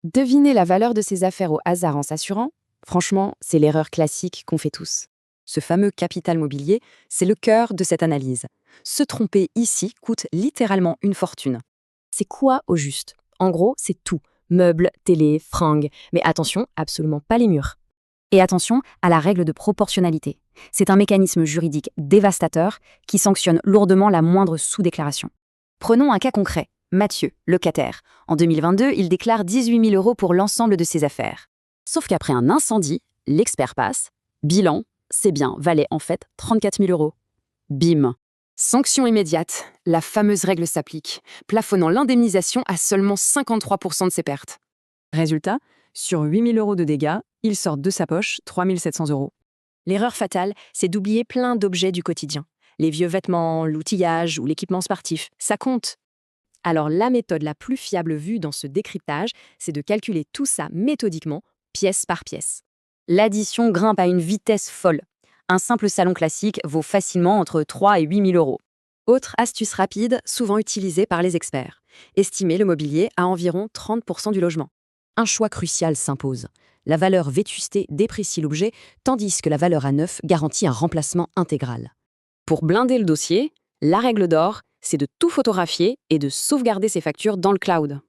Deviner la valeur de ses affaires au hasard en s'assurant, franchement, c'est l'erreur classique qu'on fait tous. Ce fameux capital mobilier, c'est le cœur de cette analyse. Se tromper ici coûte littéralement une fortune. C'est quoi au juste? En gros, c'est tout. Meubles, télé, fringues. Mais attention, absolument pas les murs. Et attention à la règle de proportionnalité. C'est un mécanisme juridique dévastateur qui sanctionne lourdement la moindre sous-déclaration. Prenons un cas concret. Mathieu, locataire. En 2022, il déclare 18 000 € pour l'ensemble de ses affaires. Sauf qu'après un incendie, l'expert passe. Bilan, ses biens valaient en fait 34 000 €. Bim. Sanction immédiate. La fameuse règle s'applique, plafonnant l'indemnisation à seulement 53% de ses pertes. Résultat, sur 8 000 € de dégâts, il sort de sa poche 3 700 €. L'erreur fatale, c'est d'oublier plein d'objets du quotidien. Les vieux vêtements, l'outillage ou l'équipement sportif, ça compte. Alors la méthode la plus fiable vue dans ce décryptage, c'est de calculer tout ça méthodiquement, pièce par pièce. L'addition grimpe à une vitesse folle. Un simple salon classique vaut facilement entre 3 et 8 000 €. Autre astuce rapide, souvent utilisée par les experts. Estimer le mobilier à environ 30% du logement. Un choix crucial s'impose. La valeur vétusté déprécie l'objet, tandis que la valeur à neuf garantit un remplacement intégral. Pour blinder le dossier, la règle d'or, c'est de tout photographier et de sauvegarder ses factures dans le cloud.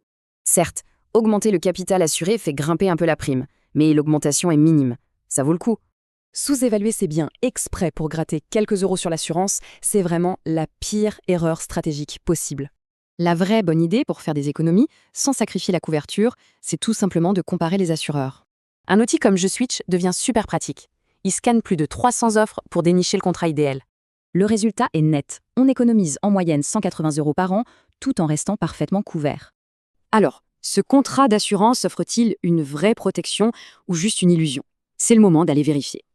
Certes, augmenter le capital assuré fait grimper un peu la prime, mais l'augmentation est minime. Ça vaut le coup. Sous-évaluer ses biens exprès pour gratter quelques euros sur l'assurance, c'est vraiment la pire erreur stratégique possible. La vraie bonne idée pour faire des économies, sans sacrifier la couverture, c'est tout simplement de comparer les assureurs. Un outil comme JeSwitch devient super pratique. Il scanne plus de 300 offres pour dénicher le contrat idéal. Le résultat est net. On économise en moyenne 180 € par an, tout en restant parfaitement couvert. Alors, ce contrat d'assurance offre-t-il une vraie protection ou juste une illusion? C'est le moment d'aller vérifier.